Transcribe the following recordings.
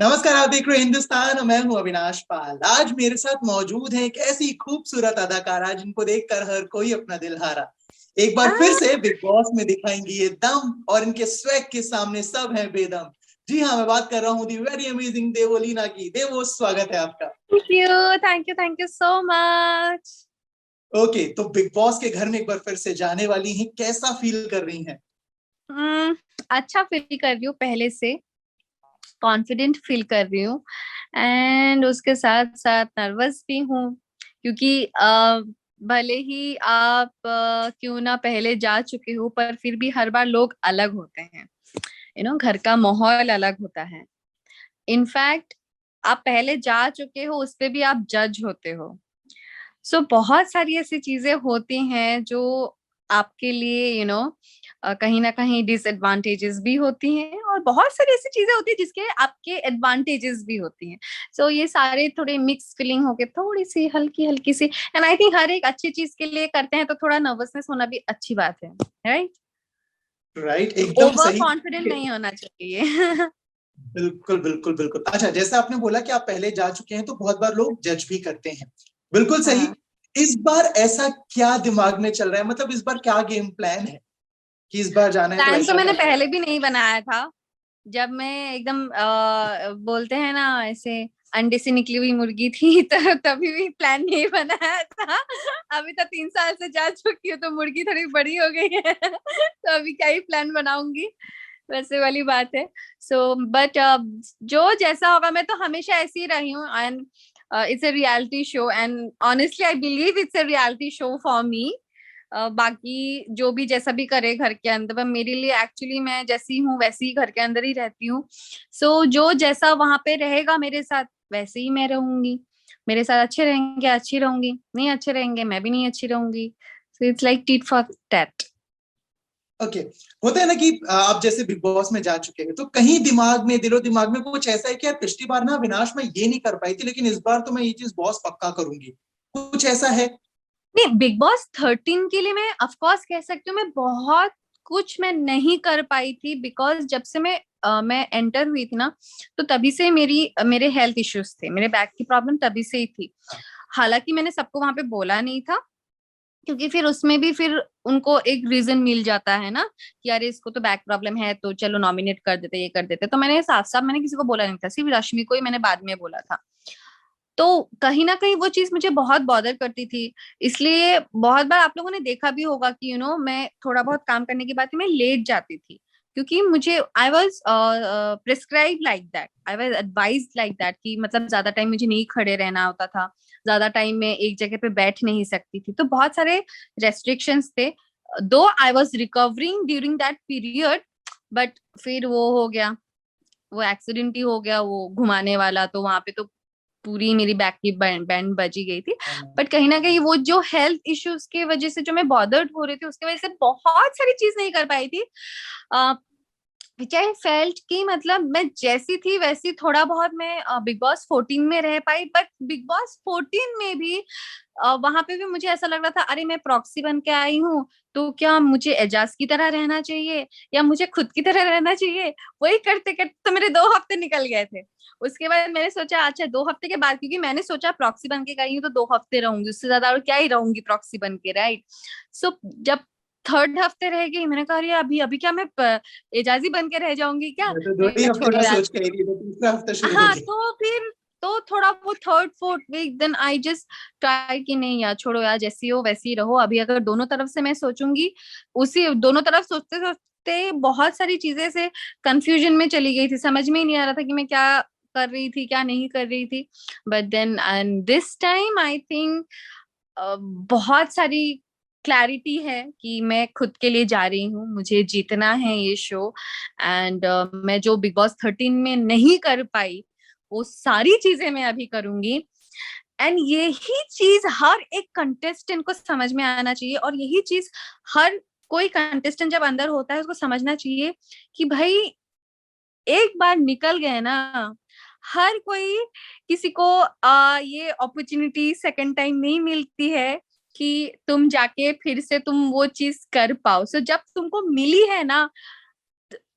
नमस्कार, आप देख रहे हैं हिंदुस्तान और मैं हूं अविनाश पाल। आज मेरे साथ मौजूद है एक ऐसी खूबसूरत अदाकारा जिनको देखकर हर कोई अपना दिल हारा। एक बार फिर से बिग बॉस में दिखाएंगी ये दम और इनके स्वैग के सामने सब है बेदम। जी हाँ, मैं बात कर रहा हूँ दी वेरी अमेजिंग देवोलीना की। देवो, स्वागत है आपका। Thank you so much. Okay, तो बिग बॉस के घर में एक बार फिर से जाने वाली हैं, कैसा फील कर रही हैं? अच्छा फील कर रही हूँ, पहले से कॉन्फिडेंट फील कर रही हूँ एंड उसके साथ साथ नर्वस भी हूँ क्योंकि भले ही आप क्यों ना पहले जा चुके हो पर फिर भी हर बार लोग अलग होते हैं। घर का माहौल अलग होता है। इनफैक्ट आप पहले जा चुके हो उस पे भी आप जज होते हो। बहुत सारी ऐसी चीजें होती हैं जो आपके लिए कहीं ना कहीं डिसएडवांटेजेस भी होती हैं और बहुत सारी ऐसी चीजें होती हैं जिसके आपके एडवांटेजेस भी होती हैं। ये सारे थोड़े मिक्स फीलिंग होके थोड़ी सी हल्की हल्की सी। एंड आई थिंक हर एक अच्छी चीज के लिए करते हैं तो थोड़ा नर्वसनेस होना भी अच्छी बात है, राइट? राइट, तो एकदम ओवर सही। कॉन्फिडेंट नहीं होना चाहिए। बिल्कुल बिल्कुल बिल्कुल। अच्छा, जैसे आपने बोला कि आप पहले जा चुके हैं तो बहुत बार लोग जज भी करते हैं। बिल्कुल सही। हाँ, इस बार ऐसा क्या दिमाग में चल रहा है, मतलब इस बार क्या गेम प्लान है कि इस बार जाना है तो प्लान तो ऐसा मैंने करना है? पहले भी नहीं बनाया था। जब मैं एकदम बोलते हैं ना ऐसे अंडे से निकली हुई मुर्गी थी तो तभी भी प्लान नहीं बनाया था। अभी तो 3 साल से जा चुकी हूँ तो मुर्गी थोड़ी बड़ी हो गई है। तो अभी क्या ही प्लान बनाऊंगी, वैसे वाली बात है। बट जो जैसा होगा, मैं तो हमेशा ऐसी ही रही हूँ and it's a reality show and honestly I believe it's a reality show for me. बाकी जो भी जैसा भी करे घर के अंदर, पर मेरे लिए एक्चुअली मैं जैसी हूँ वैसी ही घर के अंदर ही रहती हूँ। जो जैसा वहां पे रहेगा मेरे साथ वैसे ही मैं रहूंगी। मेरे साथ अच्छे रहेंगे अच्छी रहूंगी, नहीं अच्छे रहेंगे मैं भी नहीं अच्छी रहूंगी। So it's like tit for tat. Okay. होता है ना कि आप जैसे बिग बॉस में जा चुके हैं तो कहीं दिमाग में, दिलो दिमाग में कुछ ऐसा है कि यार पिछली बार ना विनाश में ये नहीं कर पाई थी, लेकिन इस बार तो मैं ये चीज बॉस पक्का करूंगी। कुछ ऐसा है? नहीं, बिग बॉस 13 के लिए मैं ऑफ कोर्स कह सकती हूँ मैं बहुत कुछ मैं नहीं कर पाई थी बिकॉज जब से मैं एंटर हुई थी ना, तो तभी से मेरे हेल्थ इश्यूज थे, मेरे बैक की प्रॉब्लम तभी से ही थी। हालांकि मैंने सबको वहां पे बोला नहीं था क्योंकि फिर उसमें भी फिर उनको एक रीजन मिल जाता है ना कि यार इसको तो बैक प्रॉब्लम है तो चलो नॉमिनेट कर देते, ये कर देते। तो मैंने साफ साफ मैंने किसी को बोला नहीं था, सिर्फ रश्मि को ही मैंने बाद में बोला था। तो कहीं ना कहीं वो चीज मुझे बहुत बॉदर करती थी। इसलिए बहुत बार आप लोगों ने देखा भी होगा कि मैं थोड़ा बहुत काम करने के बाद मैं लेट जाती थी क्योंकि मुझे I was prescribe like that, I was advise like that कि मतलब ज्यादा टाइम मुझे नहीं खड़े रहना होता था, ज्यादा टाइम में एक जगह पे बैठ नहीं सकती थी, तो बहुत सारे रेस्ट्रिक्शंस थे। दो I was recovering during that period, but फिर वो हो गया, वो एक्सीडेंट ही हो गया वो घुमाने वाला, तो वहां पे तो पूरी मेरी बैक की बैंड बजी गई थी। बट कहीं ना कहीं वो जो हेल्थ इश्यूज की वजह से जो मैं बॉदर्ड हो रही थी उसकी वजह से बहुत सारी चीज नहीं कर पाई थी। विच आई फेल्ट कि मतलब मैं जैसी थी वैसी थोड़ा बहुत मैं बिग बॉस 14 में रह पाई, बट बिग बॉस 14 में भी वहां पे भी मुझे ऐसा लग रहा था अरे मैं प्रॉक्सी बन के आई हूँ, तो क्या मुझे एजाज की तरह रहना चाहिए या मुझे खुद की तरह रहना चाहिए। वही करते करते तो मेरे 2 हफ्ते निकल गए थे। उसके बाद मैंने सोचा अच्छा 2 हफ्ते के बाद, क्योंकि मैंने सोचा प्रॉक्सी बन के गई हूँ तो 2 हफ्ते रहूंगी, उससे ज्यादा और क्या ही रहूंगी प्रॉक्सी बन के, राइट? जब थर्ड हफ्ते रह गई मैंने कहा अरे अभी अभी क्या मैं एजाजी बन के रह जाऊंगी क्या। मैं तो दो मैंने ही कहा हफ्ते छोड़ो का यार। सोच के आई थी, तो तीसरा हफ्ता शुरू हो हाँ, गया। तो फिर तो थोड़ा वो third fourth week then I just try कि नहीं यार छोड़ो यार, जैसी हो वैसी रहो। अभी अगर दोनों तरफ से मैं सोचूंगी, उसी दोनों तरफ सोचते सोचते बहुत सारी चीजें से कंफ्यूजन में चली गई थी, समझ में ही नहीं आ रहा था कि मैं क्या कर रही थी क्या नहीं कर रही थी। But then and this time I think बहुत सारी क्लैरिटी है कि मैं खुद के लिए जा रही हूँ, मुझे जीतना है ये शो। एंड मैं जो बिग बॉस 13 में नहीं कर पाई वो सारी चीजें मैं अभी करूंगी। एंड यही चीज हर एक कंटेस्टेंट को समझ में आना चाहिए और यही चीज हर कोई कंटेस्टेंट जब अंदर होता है उसको समझना चाहिए कि भाई एक बार निकल गए ना, हर कोई किसी को ये अपॉर्चुनिटी सेकंड टाइम नहीं मिलती है कि तुम जाके फिर से तुम वो चीज कर पाओ। जब तुमको मिली है ना,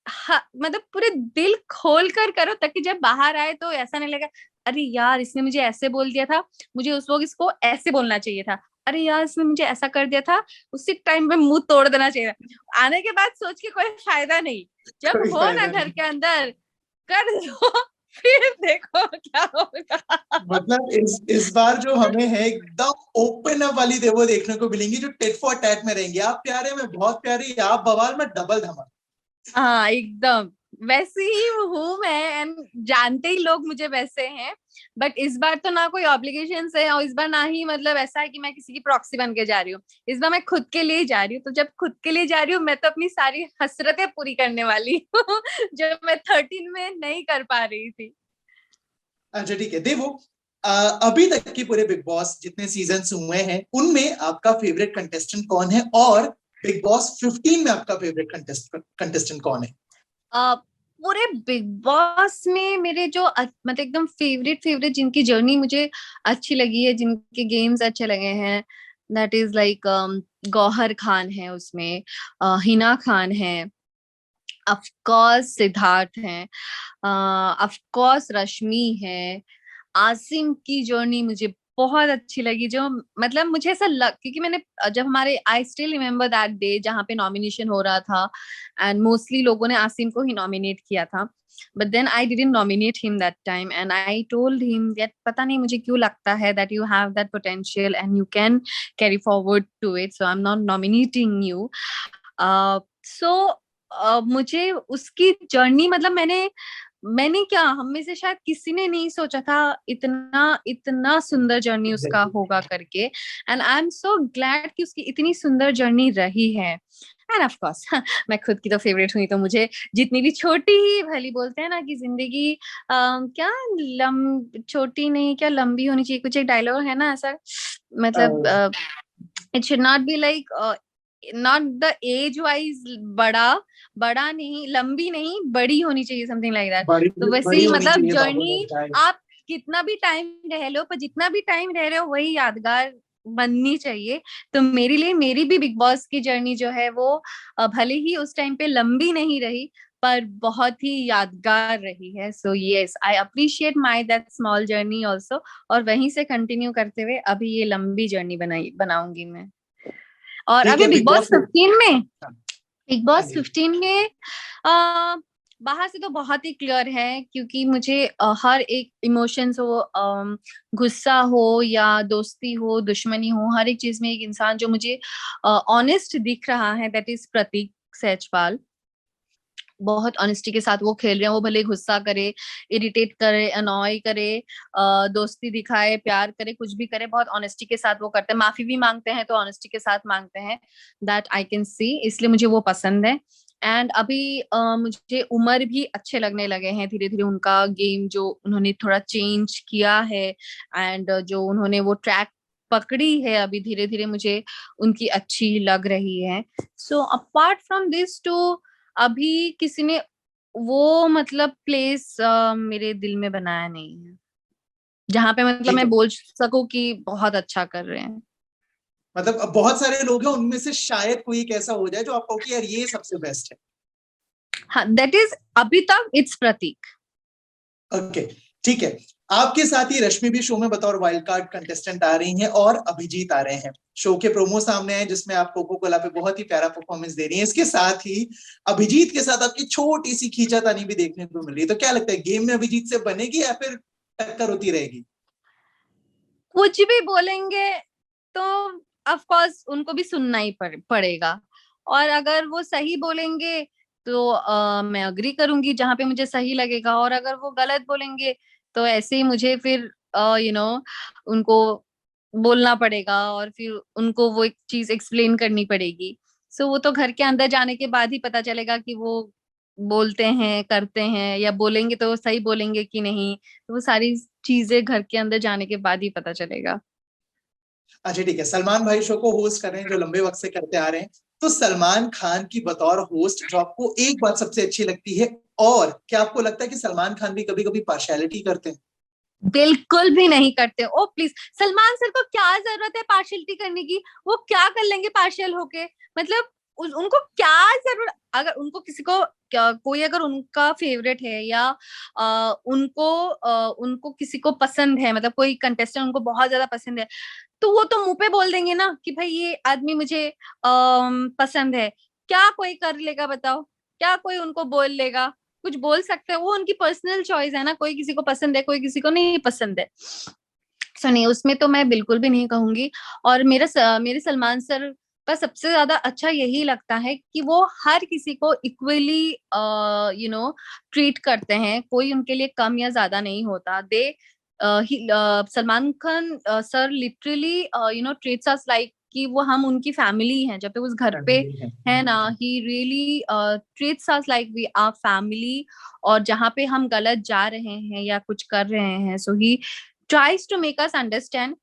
हाँ, मतलब पूरे दिल खोल कर करो ताकि जब बाहर आए तो ऐसा नहीं लगा अरे यार इसने मुझे ऐसे बोल दिया था, मुझे उस वक्त इसको ऐसे बोलना चाहिए था, अरे यार इसने मुझे ऐसा कर दिया था, उसी टाइम पे मुंह तोड़ देना चाहिए था। आने के बाद सोच के कोई फायदा नहीं, जब कोई हो ना फायदा घर नहीं। के अंदर कर दो फिर देखो क्या होगा। मतलब इस बार जो हमें है एकदम ओपन अप वाली वो देखने को मिलेंगी, जो टेट फॉर टैट में रहेंगी, आप प्यारे में बहुत प्यारी, आप बवाल में डबल धमाल। हाँ एकदम वैसी ही हूँ मैं, एंड जानते ही लोग मुझे वैसे हैं। बट इस बार तो ना कोई ऑब्लिगेशन है, और इस बार ना ही मतलब ऐसा है कि मैं किसी की प्रॉक्सी बन के जा रही हूँ। इस बार मैं खुद के लिए जा रही हूँ, तो जब खुद के लिए जा रही हूँ मैं तो अपनी सारी हसरतें पूरी करने वाली हूँ जो मैं 13 में नहीं कर पा रही थी। अच्छा ठीक है देवो, अभी तक के पूरे बिग बॉस जितने सीजन्स हुए हैं उनमें आपका फेवरेट कंटेस्टेंट कौन है, और बिग बॉस 15 में आपका फेवरेट कंटेस्टेंट कौन है? अ, पूरे बिग बॉस में मेरे जो मतलब एकदम फेवरेट फेवरेट जिनकी जर्नी मुझे अच्छी लगी है, जिनके गेम्स अच्छे लगे हैं, that is like Gauhar Khan है उसमें, हिना खान है, ऑफ कोर्स सिद्धार्थ है, ऑफ कोर्स रश्मि है। आसिम की जर्नी मुझे बहुत अच्छी लगी, जो मतलब मुझे ऐसा लग, क्योंकि मैंने जब हमारे I still remember that day जहाँ पे नॉमिनेशन हो रहा था, एंड मोस्टली लोगों ने आसिम को ही नॉमिनेट किया था, but then I didn't nominate him that time, and I told him that पता नहीं मुझे क्यों लगता है that you have that potential and you can carry forward to it, so I am not nominating you. सो मुझे उसकी journey मतलब मैंने क्या, हम में से शायद किसी ने नहीं सोचा था इतना इतना सुंदर जर्नी उसका एग्जैक्टली। होगा करके, and I am so glad कि उसकी इतनी सुंदर जर्नी रही है। एंड ऑफ कोर्स मैं खुद की तो फेवरेट हुई, तो मुझे जितनी भी छोटी ही भली, बोलते हैं ना कि जिंदगी क्या छोटी नहीं क्या लंबी होनी चाहिए, कुछ एक डायलॉग है ना ऐसा, मतलब it should not be like not the age wise, बड़ा बड़ा नहीं, लंबी नहीं, बड़ी होनी चाहिए, समथिंग लाइक दैट। बड़ी तो वैसे बड़ी ही होनी मतलब चाहिए जर्नी, बाबू। आप कितना भी टाइम रह लो, पर जितना भी टाइम रह रहे हो वही यादगार बननी चाहिए। तो मेरे लिए मेरी भी बिग बॉस की जर्नी जो है वो भले ही उस टाइम पे लंबी नहीं रही, पर बहुत ही यादगार रही है। So yes, I appreciate my that small journey also, और वहीं से कंटिन्यू करते हुए अभी ये लंबी जर्नी बनाऊंगी मैं। और ठीक अभी है बिग बिग बॉस बॉस। 15 में, बिग हाँ बॉस जी। 15 में आ, बाहर से तो बहुत ही क्लियर है, क्योंकि मुझे हर एक इमोशंस हो, गुस्सा हो या दोस्ती हो दुश्मनी हो, हर एक चीज में एक इंसान जो मुझे ऑनेस्ट दिख रहा है, दैट इज प्रतीक सहजपाल। बहुत ऑनेस्टी के साथ वो खेल रहे हैं, वो भले गुस्सा करे, इरिटेट करे, अनॉय करे, दोस्ती दिखाए, प्यार करे, कुछ भी करे, बहुत ऑनेस्टी के साथ वो करते हैं, माफी भी मांगते हैं तो ऑनेस्टी के साथ मांगते हैं, दैट आई कैन सी, इसलिए मुझे वो पसंद है। एंड अभी मुझे उमर भी अच्छे लगने लगे हैं धीरे धीरे, उनका गेम जो उन्होंने थोड़ा चेंज किया है, एंड जो उन्होंने वो ट्रैक पकड़ी है अभी धीरे धीरे, मुझे उनकी अच्छी लग रही है। So apart from this two, अभी किसी ने वो मतलब प्लेस मेरे दिल में बनाया नहीं है जहां पे मतलब ठीक मैं है, बोल सकूं कि बहुत अच्छा कर रहे हैं। मतलब अब बहुत सारे लोग हैं, उनमें से शायद कोई एक ऐसा हो जाए जो आप कहो कि यार ये सबसे बेस्ट है। हाँ, दैट इज अभी तक इट्स प्रतीक। ओके ठीक है। आपके साथ ही रश्मि भी शो में बतौर वाइल्ड कार्ड कंटेस्टेंट आ रही हैं, और अभिजीत आ रहे हैं। शो के प्रोमो सामने आए जिसमें आप कोको कोला पे बहुत ही प्यारा परफॉर्मेंस दे रही हैं। इसके साथ ही अभिजीत के साथ आपकी छोटी सी खींचातानी भी देखने को मिल रही है, तो क्या लगता है गेम में अभिजीत से बनेगी या फिर टक्कर होती रहेगी? कुछ भी बोलेंगे तो ऑफ कोर्स उनको भी सुनना ही पड़ेगा, और अगर वो सही बोलेंगे तो मैं अग्री करूंगी जहां पे मुझे सही लगेगा, और अगर वो गलत बोलेंगे तो ऐसे ही मुझे फिर उनको बोलना पड़ेगा, और फिर उनको वो एक चीज एक्सप्लेन करनी पड़ेगी। सो वो तो घर के अंदर जाने के बाद ही पता चलेगा कि वो बोलते हैं करते हैं, या बोलेंगे तो सही बोलेंगे कि नहीं, तो वो सारी चीजें घर के अंदर जाने के बाद ही पता चलेगा। अच्छा ठीक है, सलमान भाई शो को होस्ट कर रहे हैं जो लंबे वक्त से करते आ रहे हैं, तो सलमान खान की बतौर होस्ट जो आपको एक बात सबसे अच्छी लगती है, और क्या आपको लगता है कि सलमान खान भी कभी कभी पार्शियलिटी करते हैं? बिल्कुल भी नहीं करते। ओ प्लीज, सलमान सर को क्या जरूरत है पार्शियलिटी करने की, वो क्या कर लेंगे पार्शियल होके, मतलब उनको क्या जरूरत, अगर उनको किसी को कोई अगर उनका फेवरेट है या उनको किसी को पसंद है, मतलब कोई कंटेस्टेंट उनको बहुत ज्यादा पसंद है, तो वो तो मुंह पे बोल देंगे ना कि भाई ये आदमी मुझे पसंद है। क्या कोई कर लेगा बताओ? क्या कोई उनको बोल लेगा? कुछ बोल सकते हैं? वो उनकी पर्सनल चॉइस है ना, कोई किसी को पसंद है, कोई किसी को नहीं पसंद है। सो नहीं, उसमें तो मैं बिल्कुल भी नहीं कहूंगी। और मेरे सलमान सर का सबसे ज्यादा अच्छा यही लगता है कि वो हर किसी को इक्वली ट्रीट करते हैं, कोई उनके लिए कम या ज्यादा नहीं होता। Salman Khan sir literally treats us like कि वो हम उनकी फैमिली हैं। जब तक उस घर पे फैमिली है। है ना, he really treats us like we are family. और जहाँ पे हम गलत जा रहे हैं या कुछ कर रहे हैं, so he tries to make us understand.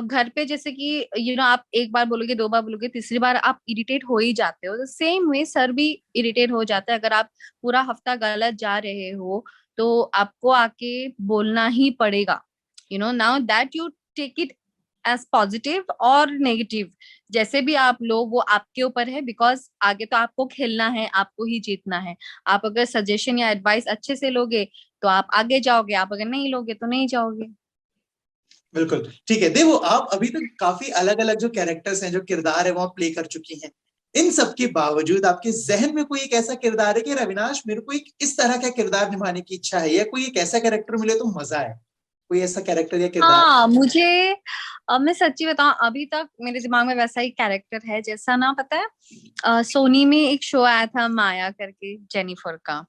घर पे जैसे कि आप एक बार बोलोगे, दो बार बोलोगे, तीसरी बार आप इरिटेट हो ही जाते हो, सेम वे सर भी इरिटेट हो जाता है। अगर आप पूरा हफ्ता गलत जा रहे हो तो आपको आके बोलना ही पड़ेगा। Now that you take it as positive और नेगेटिव, जैसे भी आप लो वो आपके ऊपर है। बिकॉज आगे तो आपको खेलना है, आपको ही जीतना है। आप अगर सजेशन या एडवाइस अच्छे से लोगे तो आप आगे जाओगे, आप अगर नहीं लोगे तो नहीं जाओगे। बिल्कुल ठीक है। देखो, आप अभी तक काफी अलग अलग जो कैरेक्टर्स हैं, जो किरदार है, वो आप प्ले कर चुकी हैं। इन सब के बावजूद आपके जहन में कोई एक ऐसा किरदार है कि रविनाश, मेरे को एक इस तरह का किरदार निभाने की इच्छा है, या कोई एक ऐसा कैरेक्टर मिले तो मजा है? कोई ऐसा कैरेक्टर या किरदार? हाँ, मुझे अब मैं सच्ची बताऊं, अभी तक मेरे दिमाग में वैसा ही कैरेक्टर है, जैसा ना पता है सोनी में एक शो आया था माया करके, जेनिफर का।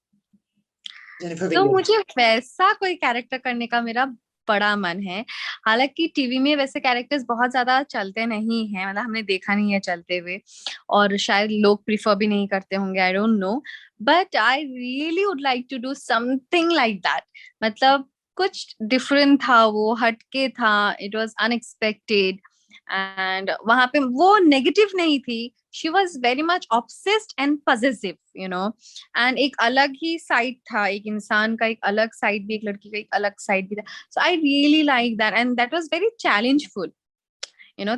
जेनिफर तो विलियम्स। मुझे वैसा कोई कैरेक्टर करने का मेरा बड़ा मन है। हालांकि टीवी में वैसे कैरेक्टर्स बहुत ज्यादा चलते नहीं हैं, मतलब हमने देखा नहीं है चलते हुए, और शायद लोग प्रिफर भी नहीं करते होंगे, I don't know. But I really would like to do something like that. मतलब कुछ डिफरेंट था, वो हटके था, इट वाज अनएक्सपेक्टेड। एंड वहां पे वो नेगेटिव नहीं थी, she was very much obsessed and possessive, and एक अलग ही साइड था, एक इंसान का एक अलग साइड भी, एक लड़की का एक अलग साइड भी था। So I really like that and that was very challengeful.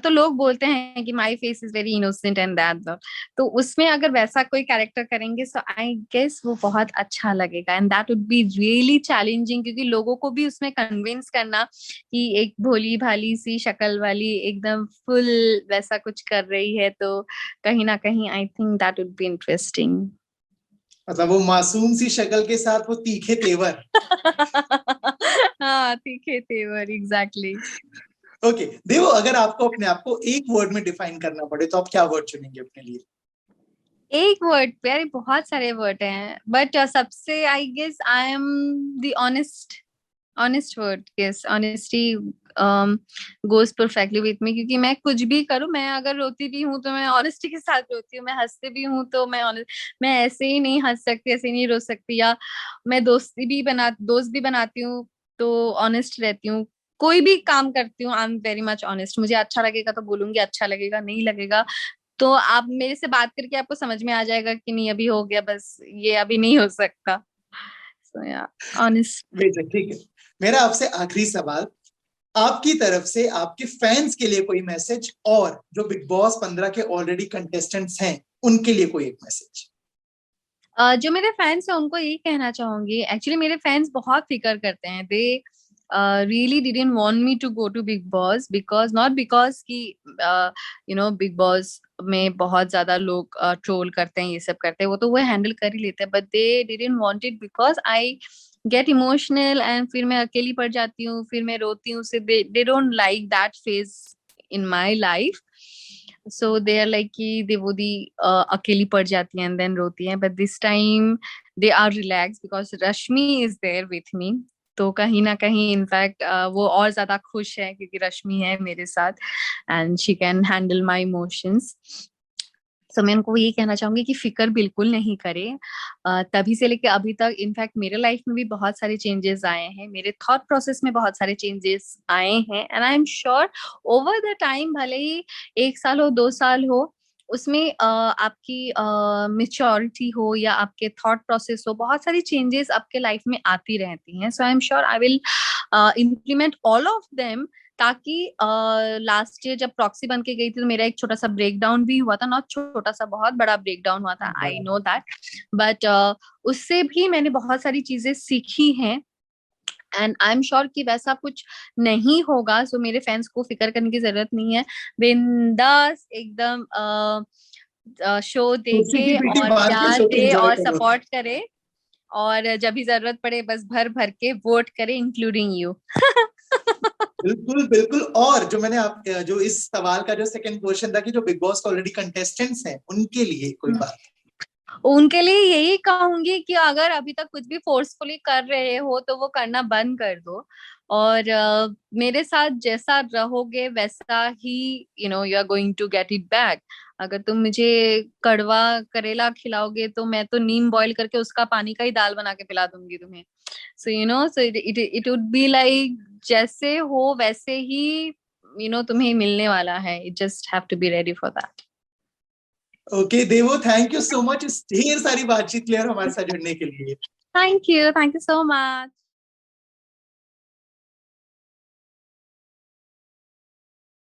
तो लोग बोलते हैं कि my face is very innocent and that, तो उसमें अगर वैसा कोई कैरेक्टर करेंगे सो आई गेस वो बहुत अच्छा लगेगा। And that would be really challenging, क्योंकि लोगों को भी उसमें कन्विंस करना कि एक भोली भाली सी शक्ल वाली एकदम फुल वैसा कुछ कर रही है, तो कहीं ना कहीं I think that would be interesting. मतलब वो मासूम सी शक्ल के साथ वो तीखे तेवर। हाँ, तीखे तेवर, एग्जैक्टली। ओके देवो, अगर आपको अपने आप को एक वर्ड में डिफाइन करना पड़े तो आप क्या वर्ड चुनेंगे अपने लिए? एक वर्ड पे, अरे बहुत सारे वर्ड हैं, बट सबसे I guess I am the honest. Honest word, yes, honesty goes perfectly with me, क्योंकि मैं कुछ भी करूं, मैं अगर रोती भी हूं तो मैं ऑनेस्टी के साथ रोती हूँ, मैं हंसते भी हूं तो मैं ऐसे ही नहीं हंस सकती, ऐसे ही नहीं रो सकती। या मैं दोस्त भी बनाती हूँ तो ऑनेस्ट रहती हूँ। कोई भी काम करती हूँ I am very much honest. मुझे अच्छा लगेगा तो बोलूंगी, अच्छा लगेगा नहीं लगेगा तो आप मेरे से बात करके आपको समझ में आ जाएगा कि नहीं अभी हो गया, बस ये अभी नहीं हो सकता। सो या, ऑनेस्ट। बेशक, ठीक है। मेरा आपसे आखिरी सवाल, आपकी तरफ से आपके फैंस के लिए कोई मैसेज, और जो बिग बॉस 15 के ऑलरेडी कंटेस्टेंट्स हैं उनके लिए कोई एक मैसेज? जो मेरे फैंस हैं उनको यही कहना चाहूंगी, एक्चुअली मेरे फैंस बहुत फिक्र करते हैं। They really didn't want me to go to Bigg Boss, because not because कि बिग बॉस में बहुत ज्यादा लोग ट्रोल करते हैं, ये सब करते हैं, वो तो वो हैंडल कर ही लेते हैं, but they didn't want it because I get emotional and फिर मैं अकेली पड़ जाती हूँ, फिर मैं रोती हूँ, say they don't like that phase in my life. So they are like कि देवोदी अकेली पड़ जाती है एंड देन रोती है, but this time they are relax because Rashmi is there with me. तो कहीं ना कहीं इनफैक्ट वो और ज्यादा खुश है क्योंकि रश्मि है मेरे साथ and she can handle my emotions. तो मैं उनको ये कहना चाहूंगी कि फिक्र बिल्कुल नहीं करें। तभी से लेके अभी तक इनफैक्ट मेरे लाइफ में भी बहुत सारे चेंजेस आए हैं, मेरे थॉट प्रोसेस में बहुत सारे चेंजेस आए हैं, and I am sure over the time, भले ही 1 साल हो 2 साल हो, उसमें आपकी मेच्योरिटी हो या आपके थॉट प्रोसेस हो, बहुत सारी चेंजेस आपके लाइफ में आती रहती हैं। So I am sure I will implement all of them, ताकि लास्ट ईयर जब प्रॉक्सी बन के गई थी तो मेरा एक छोटा सा ब्रेकडाउन भी हुआ था, नॉट छोटा सा, बहुत बड़ा ब्रेकडाउन हुआ था, आई नो दैट, बट उससे भी मैंने बहुत सारी चीजें सीखी हैं एंड आई एम श्योर कि वैसा कुछ नहीं होगा। सो मेरे फैंस को फिक्र करने की जरूरत नहीं है, बिंदास एकदम शो कुर्सी की देखे पीठी और बांध के प्यार शो को दे एंजॉय और करो। सपोर्ट करे, और जब भी जरूरत पड़े बस भर भर के वोट करे, इंक्लूडिंग यू। बिल्कुल बिल्कुल। और जो मैंने आप जो इस सवाल का जो सेकंड क्वेश्चन था कि जो बिग बॉस ऑलरेडी कंटेस्टेंट्स हैं उनके लिए कोई बात? उनके लिए यही कहूंगी कि अगर अभी तक कुछ भी फोर्सफुली कर रहे हो तो वो करना बंद कर दो, और मेरे साथ जैसा रहोगे वैसा ही you are going to get it back. अगर तुम मुझे कड़वा करेला खिलाओगे तो मैं तो नीम बॉईल करके उसका पानी का ही दाल बना के पिला दूंगी तुम्हें। So it would be like जैसे हो वैसे ही तुम्हें मिलने वाला है। You just have to be ready for that. Okay Devo, thank you so much इस ढेर सारी बातचीत के लिए और हमारे साथ जुड़ने के लिए। Thank you so much.